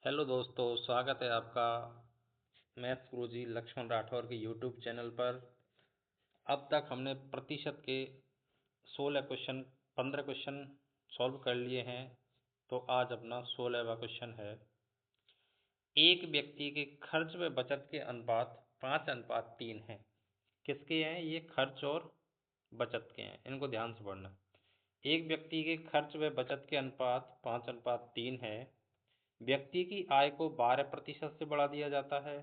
Hello दोस्तों, स्वागत है आपका मैथ्स गुरुजी लक्ष्मण राठौर के यूट्यूब चैनल पर। अब तक हमने प्रतिशत के 16 क्वेश्चन 15 क्वेश्चन सॉल्व कर लिए हैं। तो आज अपना 16वां क्वेश्चन है। एक व्यक्ति के खर्च व बचत के अनुपात 5:3 है। किसके हैं ये? खर्च और बचत के हैं। इनको ध्यान से पढ़ना। एक व्यक्ति के खर्च व बचत के अनुपात 5:3 है। व्यक्ति की आय को 12% से बढ़ा दिया जाता है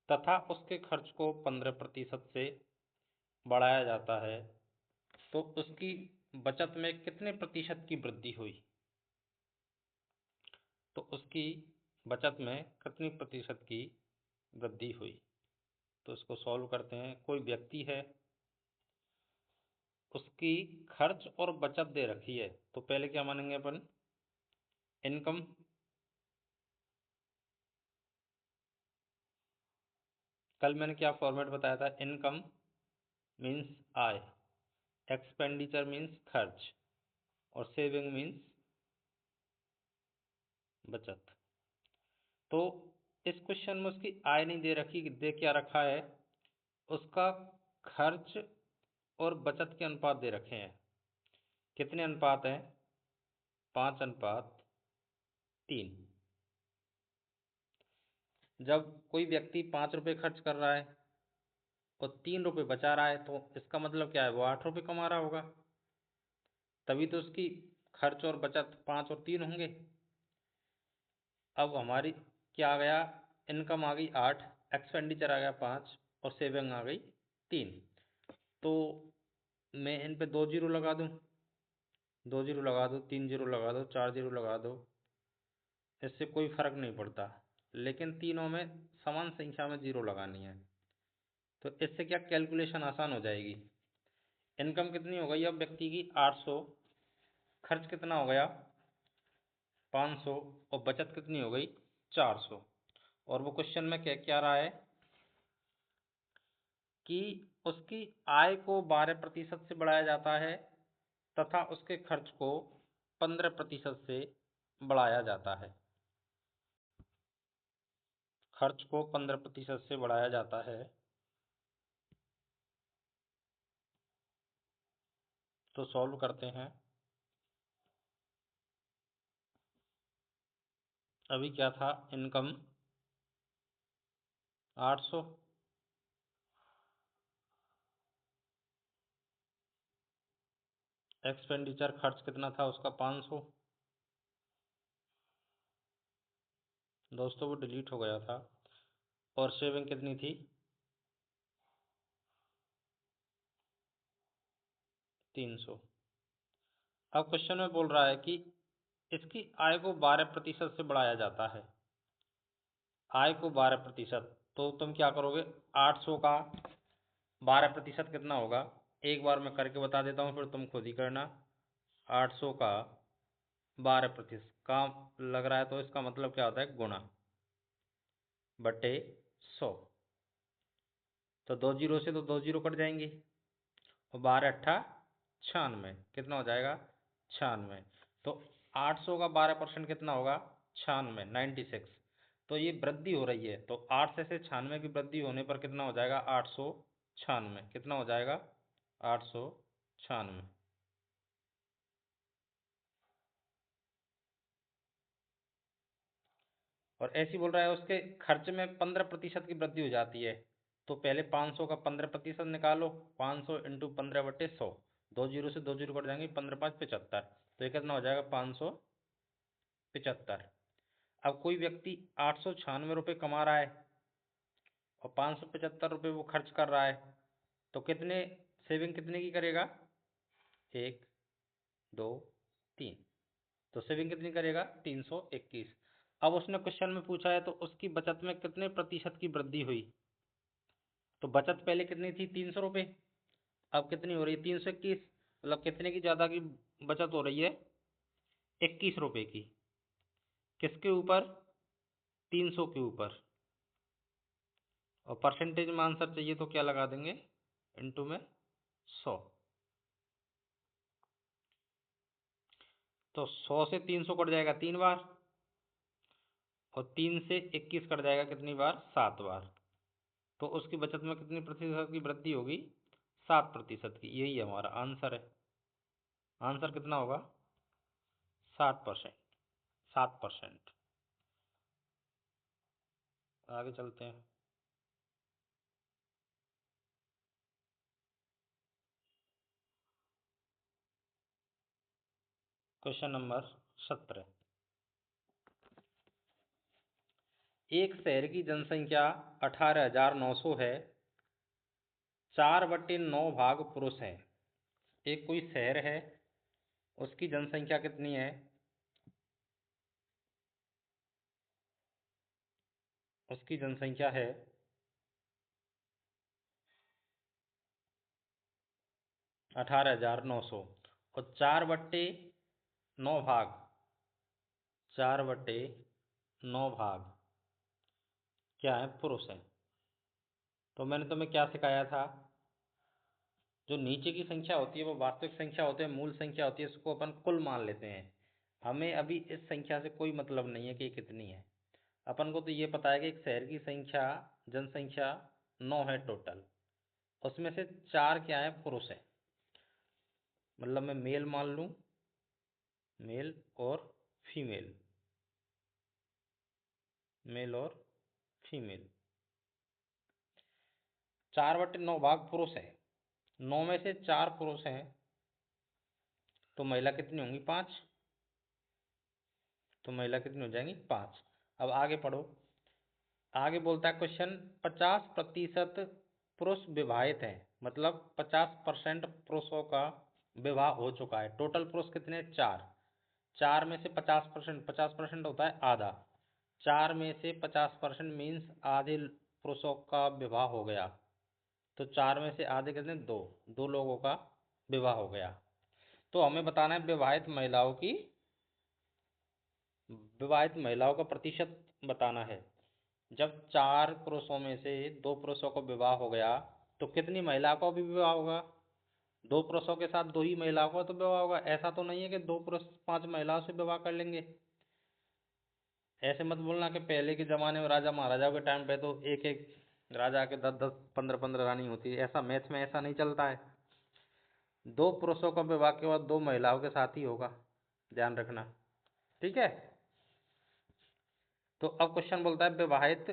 तथा उसके खर्च को 15% से बढ़ाया जाता है, तो उसकी बचत में कितने प्रतिशत की वृद्धि हुई? तो उसकी बचत में कितनी प्रतिशत की वृद्धि हुई? तो इसको सॉल्व करते हैं। कोई व्यक्ति है, उसकी खर्च और बचत दे रखी है, तो पहले क्या मानेंगे अपन? इनकम। कल मैंने क्या फॉर्मेट बताया था? इनकम मीन्स आय, एक्सपेंडिचर मीन्स खर्च, और सेविंग मीन्स बचत। तो इस क्वेश्चन में उसकी आय नहीं दे रखी, दे क्या रखा है? उसका खर्च और बचत के अनुपात दे रखे हैं। कितने अनुपात हैं? 5:3। जब कोई व्यक्ति 5 रुपये खर्च कर रहा है और 3 रुपये बचा रहा है, तो इसका मतलब क्या है? वो 8 रुपये कमा रहा होगा। तभी तो उसकी खर्च और बचत 5 और 3 होंगे। अब हमारी क्या आ गया? इनकम आ गई 8, एक्सपेंडिचर आ गया 5, और सेविंग आ गई 3। तो मैं इन पे 2 जीरो लगा दूं, 2 जीरो लगा दो, 3 जीरो लगा दो, 4 जीरो लगा दो, इससे कोई फर्क नहीं पड़ता। लेकिन तीनों में समान संख्या में जीरो लगानी है, तो इससे क्या कैलकुलेशन आसान हो जाएगी। इनकम कितनी हो गई अब व्यक्ति की? 800। खर्च कितना हो गया? 500। और बचत कितनी हो गई? 400। और वो क्वेश्चन में क्या क्या रहा है कि उसकी आय को 12% से बढ़ाया जाता है तथा उसके खर्च को 15% से बढ़ाया जाता है। खर्च को 15% से बढ़ाया जाता है। तो सॉल्व करते हैं। अभी क्या था? इनकम 800, एक्सपेंडिचर खर्च कितना था उसका? 500। दोस्तों वो डिलीट हो गया था। और सेविंग कितनी थी? 300। अब क्वेश्चन में बोल रहा है कि इसकी आय को 12% से बढ़ाया जाता है। आय को 12%, तो तुम क्या करोगे? 800 का 12% कितना होगा? एक बार मैं करके बता देता हूँ, फिर तुम खुद ही करना। 800 का 12% का लग रहा है, तो इसका मतलब क्या होता है? गुणा बटे 100। तो 2 जीरो से तो 2 जीरो कट जाएंगे, और 12×8 = 96। कितना हो जाएगा? 96। तो 800 का 12% कितना होगा? 96, 96। तो ये वृद्धि हो रही है, तो 8 से 96 की वृद्धि होने पर कितना हो जाएगा? 896। कितना हो जाएगा? 896। और ऐसी बोल रहा है उसके खर्च में 15% की वृद्धि हो जाती है। तो पहले 500 का 15% निकालो। 500 × 15/100। 2 जीरो से 2 जीरो कट जाएंगे, 15×5 = 75। तो ये कितना हो जाएगा? 575। अब कोई व्यक्ति 896 रुपये कमा रहा है और 575 रुपये वो खर्च कर रहा है, तो कितने सेविंग कितने की करेगा? 1, 2, 3। तो सेविंग कितनी करेगा? 321। अब उसने क्वेश्चन में पूछा है, तो उसकी बचत में कितने प्रतिशत की वृद्धि हुई? तो बचत पहले कितनी थी? 300 रुपये। अब कितनी हो रही है? 321। मतलब कितने की ज्यादा की बचत हो रही है? 21 रुपये की। किसके ऊपर? 300 के ऊपर। और परसेंटेज में आंसर चाहिए तो क्या लगा देंगे? इंटू में 100। तो 100 से 300 कट जाएगा 3 बार, और 3 से 21 कट जाएगा कितनी बार? 7 बार। तो उसकी बचत में कितनी प्रतिशत की वृद्धि होगी? 7% की। यही हमारा आंसर है। आंसर कितना होगा? 60%। 7%। आगे चलते हैं। Question number 17। एक शहर की जनसंख्या 18,900 है। 4/9 भाग पुरुष हैं। एक कोई शहर है, उसकी जनसंख्या कितनी है? उसकी जनसंख्या है 18,900 और 4/9 भाग, 4/9 भाग क्या है? पुरुष है। तो मैंने तुम्हें क्या सिखाया था? जो नीचे की संख्या होती है वो वास्तविक संख्या होती है, मूल संख्या होती है, इसको अपन कुल मान लेते हैं। हमें अभी इस संख्या से कोई मतलब नहीं है कि ये कितनी है। अपन को तो ये पता है कि एक शहर की संख्या, जनसंख्या 9 है टोटल, उसमें से 4 क्या है? पुरुष है। मतलब मैं मेल मान लूँ, मेल और फीमेल, मेल और फीमेल। 4/9 भाग पुरुष है। 9 में से 4 पुरुष हैं, तो महिला कितनी होंगी? 5। तो महिला कितनी हो जाएंगी? 5। अब आगे पढ़ो। आगे बोलता है क्वेश्चन, 50% पुरुष विवाहित हैं। मतलब 50% पुरुषों का विवाह हो चुका है। टोटल पुरुष कितने? 4। 4 में से 50%, 50% होता है आधा। 4 में से 50% मीन्स आधे पुरुषों का विवाह हो गया। तो 4 में से आधे कितने? 2। 2 लोगों का विवाह हो गया। तो हमें बताना है विवाहित महिलाओं का प्रतिशत बताना है। जब 4 पुरुषों में से 2 पुरुषों को विवाह हो गया, तो कितनी महिला को भी विवाह होगा? 2 पुरुषों के साथ 2 ही महिलाओं को तो विवाह होगा। ऐसा तो नहीं है कि 2 पुरुष 5 महिलाओं से विवाह कर लेंगे। ऐसे मत बोलना कि पहले के जमाने में राजा महाराजाओं के टाइम पे तो एक एक राजा के 10-10, 15-15 रानी होती है। ऐसा मैथ में ऐसा नहीं चलता है। 2 पुरुषों का विवाह के बाद 2 महिलाओं के साथ ही होगा, ध्यान रखना। ठीक है। तो अब क्वेश्चन बोलता है विवाहित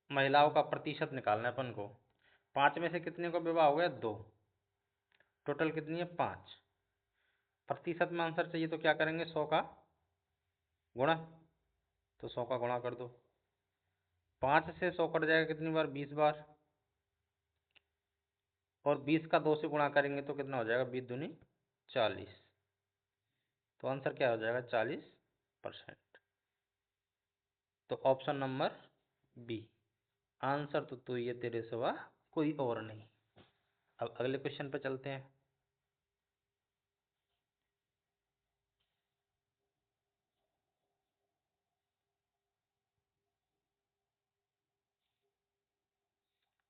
महिलाओं का प्रतिशत निकालना है अपन को। 5 में से कितने को विवाह हो गया? 2। टोटल कितनी है? 5। प्रतिशत में आंसर चाहिए तो क्या करेंगे? 100 का गुणा। तो 100 का गुणा कर दो। 5 से 100 कट जाएगा कितनी बार? 20 बार। और 20 का 2 से गुणा करेंगे तो कितना हो जाएगा? 20 दूनी 40। तो आंसर क्या हो जाएगा? 40%। तो ऑप्शन नंबर बी आंसर। तो ये तेरे सिवा कोई और नहीं। अब अगले क्वेश्चन पे चलते हैं।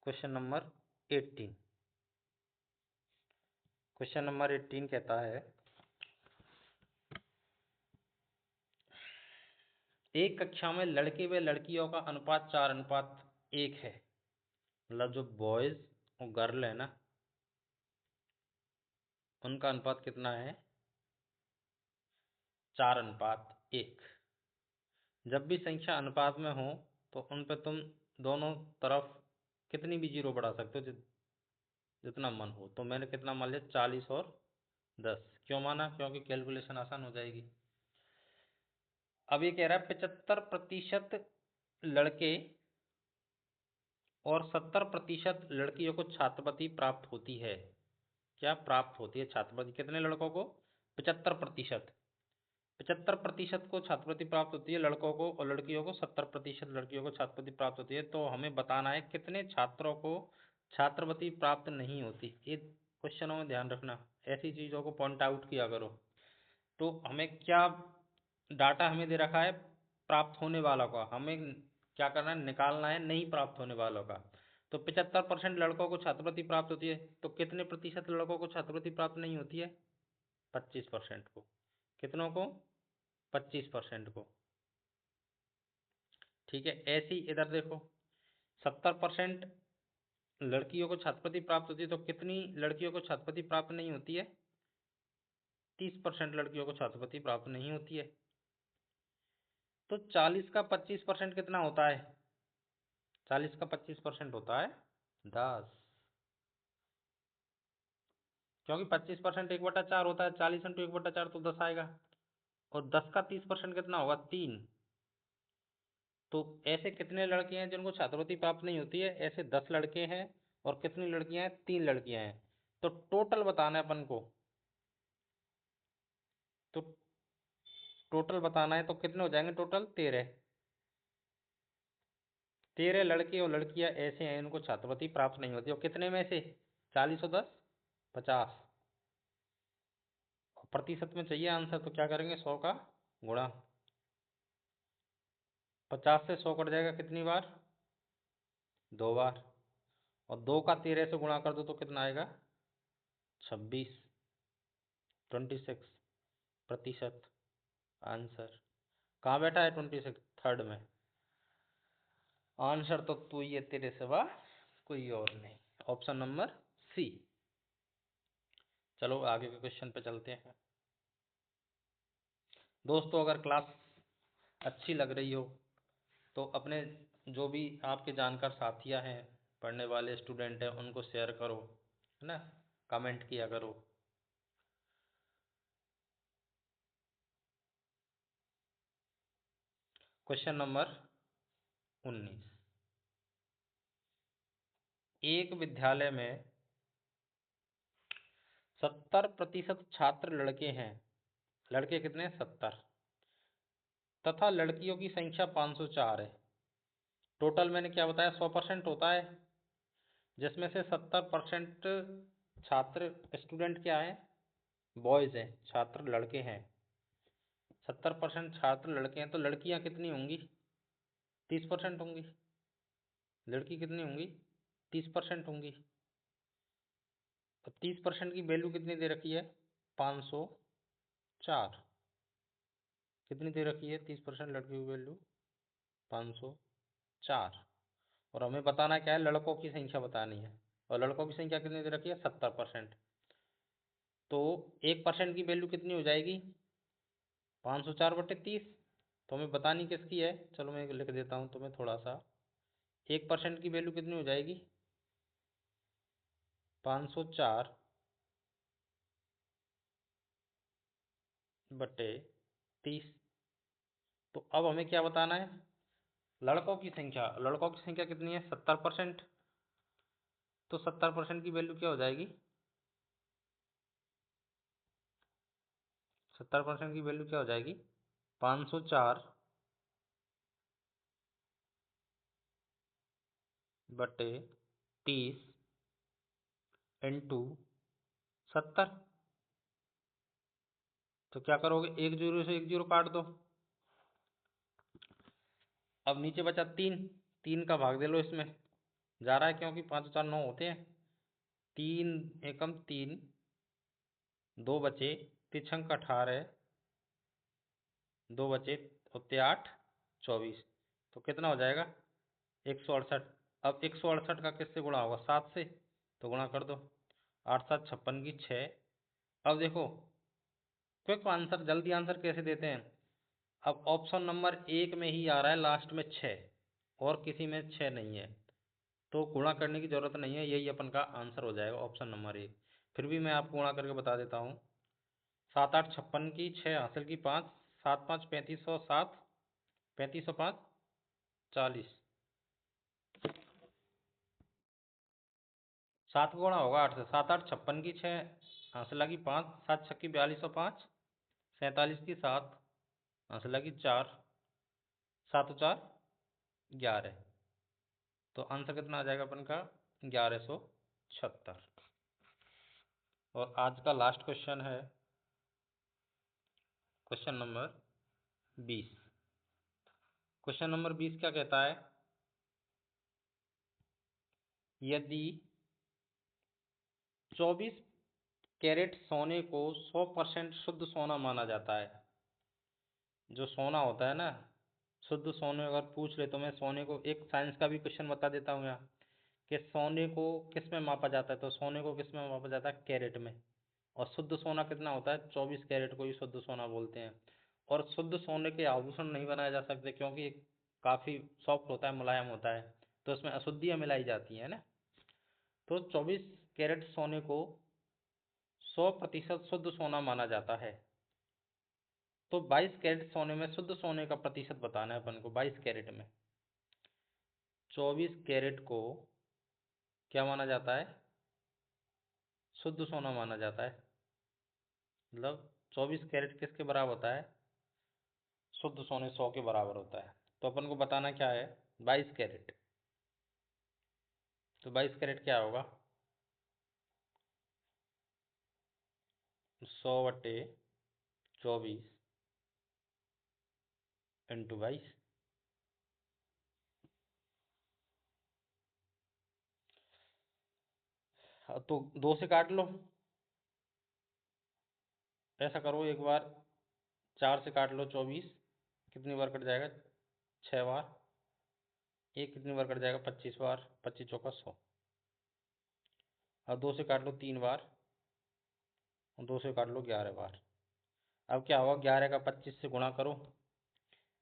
Question number 18। क्वेश्चन नंबर 18 कहता है, एक कक्षा में लड़के व लड़कियों का अनुपात 4:1 है। मतलब जो बॉयज और गर्ल है ना, उनका अनुपात कितना है? 4:1। जब भी संख्या अनुपात में हो तो उन पे तुम दोनों तरफ कितनी भी जीरो बढ़ा सकते हो, जितना मन हो। तो मैंने कितना मान लिया? 40 और 10। क्यों माना? क्योंकि कैलकुलेशन आसान हो जाएगी। अब ये कह रहा है 75% लड़के और 70% लड़कियों को छात्रवृत्ति प्राप्त होती है। क्या प्राप्त होती है? छात्रवृत्ति। कितने लड़कों को? 75%। 75% को छात्रवृत्ति प्राप्त होती है लड़कों को, और लड़कियों को 70% लड़कियों को छात्रवृत्ति प्राप्त होती है। तो हमें बताना है कितने छात्रों को छात्रवृत्ति प्राप्त नहीं होती। ये क्वेश्चनों में ध्यान रखना, ऐसी चीजों को पॉइंट आउट किया करो। तो हमें क्या डाटा हमें दे रखा है? प्राप्त होने वालों का। हमें क्या करना है? निकालना है नहीं प्राप्त होने वालों का। तो 75% लड़कों को छात्रवृत्ति प्राप्त होती है, तो कितने प्रतिशत लड़कों को छात्रवृत्ति प्राप्त नहीं होती है? 25% को। कितनों को? 25% को। ठीक है। ऐसे ही इधर देखो, 70% लड़कियों को छात्रवृत्ति प्राप्त होती है, तो कितनी लड़कियों को छात्रवृत्ति प्राप्त नहीं होती है? 30% लड़कियों को छात्रवृत्ति प्राप्त नहीं होती है। तो 40 का 25% कितना होता है? 40 का 25% होता है 10। क्योंकि 25% 1/4 होता है, 40 इंटू 1/4 तो 10 आएगा। और 10 का 30% कितना होगा? 3। तो ऐसे कितने लड़के हैं जिनको छात्रवृत्ति प्राप्त नहीं होती है? ऐसे 10 लड़के हैं। और कितनी लड़कियां हैं? 3 लड़कियां हैं। तो टोटल बताना है अपन को। तो टोटल बताना है तो कितने हो जाएंगे? टोटल 13। 13 लड़के और लड़कियां ऐसे हैं इनको छात्रवृत्ति प्राप्त नहीं होती। और कितने में से? 40 और 10 50। प्रतिशत में चाहिए आंसर, तो क्या करेंगे? 100 का गुणा। 50 से 100 कट जाएगा कितनी बार? 2 बार। और 2 का 13 से गुणा कर दो तो कितना आएगा? 26। 26% आंसर। कहाँ बैठा है 26? थर्ड में। आंसर तो तू ही है, तेरे सिवा कोई और नहीं। Option number C. चलो आगे के क्वेश्चन पे चलते हैं। दोस्तों अगर क्लास अच्छी लग रही हो तो अपने जो भी आपके जानकार साथियां हैं, पढ़ने वाले स्टूडेंट हैं, उनको शेयर करो, है ना? कमेंट किया करो। Question number 19। एक विद्यालय में 70% छात्र लड़के हैं। लड़के कितने हैं? 70। तथा लड़कियों की संख्या 504 है। टोटल मैंने क्या बताया? 100% होता है, जिसमें से 70% छात्र स्टूडेंट क्या है? बॉयज हैं, छात्र लड़के हैं। 70% छात्र लड़के हैं, तो लड़कियां कितनी होंगी? 30% होंगी। लड़की कितनी होंगी? 30% होंगी। तो 30% की वैल्यू कितनी दे रखी है? 504। कितनी दे रखी है 30% लड़की की वैल्यू? 504। और हमें बताना क्या है? लड़कों की संख्या बतानी है। और लड़कों की संख्या कितनी दे रखी है? 70%। तो 1% की वैल्यू कितनी हो जाएगी? 504/30। तो हमें बतानी किसकी है? चलो मैं लिख देता हूँ तुम्हें थोड़ा सा। 1% की वैल्यू कितनी हो जाएगी? 504/30। तो अब हमें क्या बताना है? लड़कों की संख्या। लड़कों की संख्या कितनी है? 70%। तो 70% की वैल्यू क्या हो जाएगी? 70% की वैल्यू क्या हो जाएगी? 504/30 इंटू 70। तो क्या करोगे? एक जीरो से एक जीरो काट दो। अब नीचे बचा 3। 3 का भाग दे लो इसमें। जा रहा है क्योंकि 5 4 9 होते हैं। 3 एकम 3। 2 बचे। तिछंक 18। 2 बचे। होते 8। 24। तो कितना हो जाएगा? 168। अब 168 का किससे गुणा होगा? 7 से। तो गुणा कर दो। 8 7 56 की 6। अब देखो, क्विक आंसर, जल्दी आंसर कैसे देते हैं? अब ऑप्शन नंबर 1 में ही आ रहा है लास्ट में 6, और किसी में 6 नहीं है। तो गुणा करने की जरूरत नहीं है, यही अपन का आंसर हो जाएगा, ऑप्शन नंबर 1। फिर भी मैं आपको गुणा करके बता देता हूँ। 7 8 56 की 6 हासिल की 5। 7 5 3507। 3505 40। 7 का गुणा होगा 8 से। 7 8 56 की 6 हासिल की 5। 7 6 4205। 47 की 7 हासिल की 4। 7 4 11। तो आंसर कितना आ जाएगा अपन का? 1176। और आज का लास्ट क्वेश्चन है क्वेश्चन नंबर 20। क्वेश्चन नंबर 20 क्या कहता है? यदि 24 कैरेट सोने को 100% शुद्ध सोना माना जाता है। जो सोना होता है ना, शुद्ध सोने अगर पूछ ले तो मैं सोने को एक साइंस का भी क्वेश्चन बता देता हूँ यहाँ, कि सोने को किस में मापा जाता है, तो सोने को किस में मापा जाता है, कैरेट में। और शुद्ध सोना कितना होता है, 24 कैरेट को ही शुद्ध सोना बोलते हैं। और शुद्ध सोने के आभूषण नहीं बनाए जा सकते क्योंकि ये काफी सॉफ्ट होता है, मुलायम होता है, तो इसमें अशुद्धियां मिलाई जाती है ना। तो 24 कैरेट सोने को 100% शुद्ध सोना माना जाता है। तो 22 कैरेट सोने में शुद्ध सोने का प्रतिशत बताना है अपन को। 22 कैरेट में 24 कैरेट को क्या माना जाता है, शुद्ध सोना माना जाता है। मतलब 24 कैरेट किसके बराबर होता है, शुद्ध सोने 100 के बराबर होता है। तो अपन को बताना क्या है, 22 कैरेट। तो 22 कैरेट क्या होगा, 100/24 इंटू 22। तो 2 से काट लो। ऐसा करो एक बार, 4 से काट लो 24, कितनी बार कट जाएगा, 6 बार। एक कितनी बार कट जाएगा, 25 बार, 25 चौका 100। अब 2 से काट लो 3 बार, और 2 से काट लो 11 बार। अब क्या होगा, 11 का 25 से गुणा करो।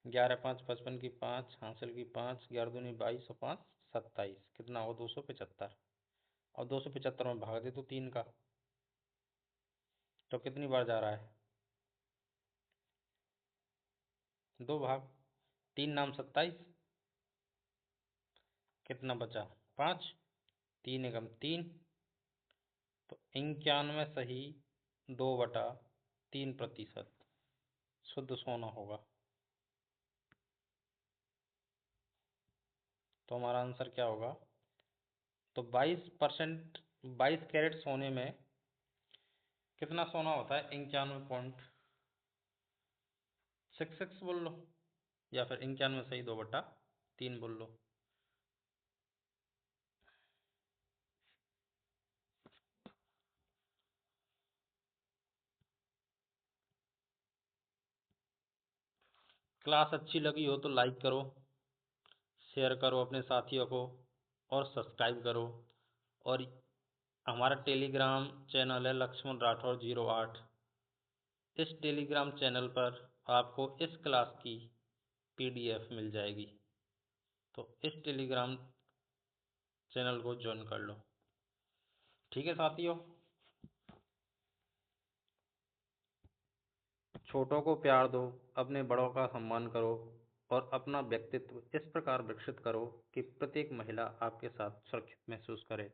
11×5 55 की 5, हासिल की 5, 11×2 = 22 और 5 = 27, कितना होगा, 275। और 275 में भाग दे तो 3 का, तो कितनी बार जा रहा है, 2 भाग। 3×9 = 27, कितना बचा, 5। 3 × 3 तो 91 सही 2/3% शुद्ध सोना होगा। तो हमारा आंसर क्या होगा, तो 22%, 22 कैरेट सोने में कितना सोना होता है, 91.66 बोल लो, या फिर 91 सही 2/3 बोल लो। क्लास अच्छी लगी हो तो लाइक करो, शेयर करो अपने साथियों को, और सब्सक्राइब करो। और हमारा टेलीग्राम चैनल है लक्ष्मण राठौर 08। इस टेलीग्राम चैनल पर आपको इस क्लास की PDF मिल जाएगी। तो इस टेलीग्राम चैनल को ज्वाइन कर लो। ठीक है साथियों, छोटों को प्यार दो, अपने बड़ों का सम्मान करो, और अपना व्यक्तित्व इस प्रकार विकसित करो कि प्रत्येक महिला आपके साथ सुरक्षित महसूस करे।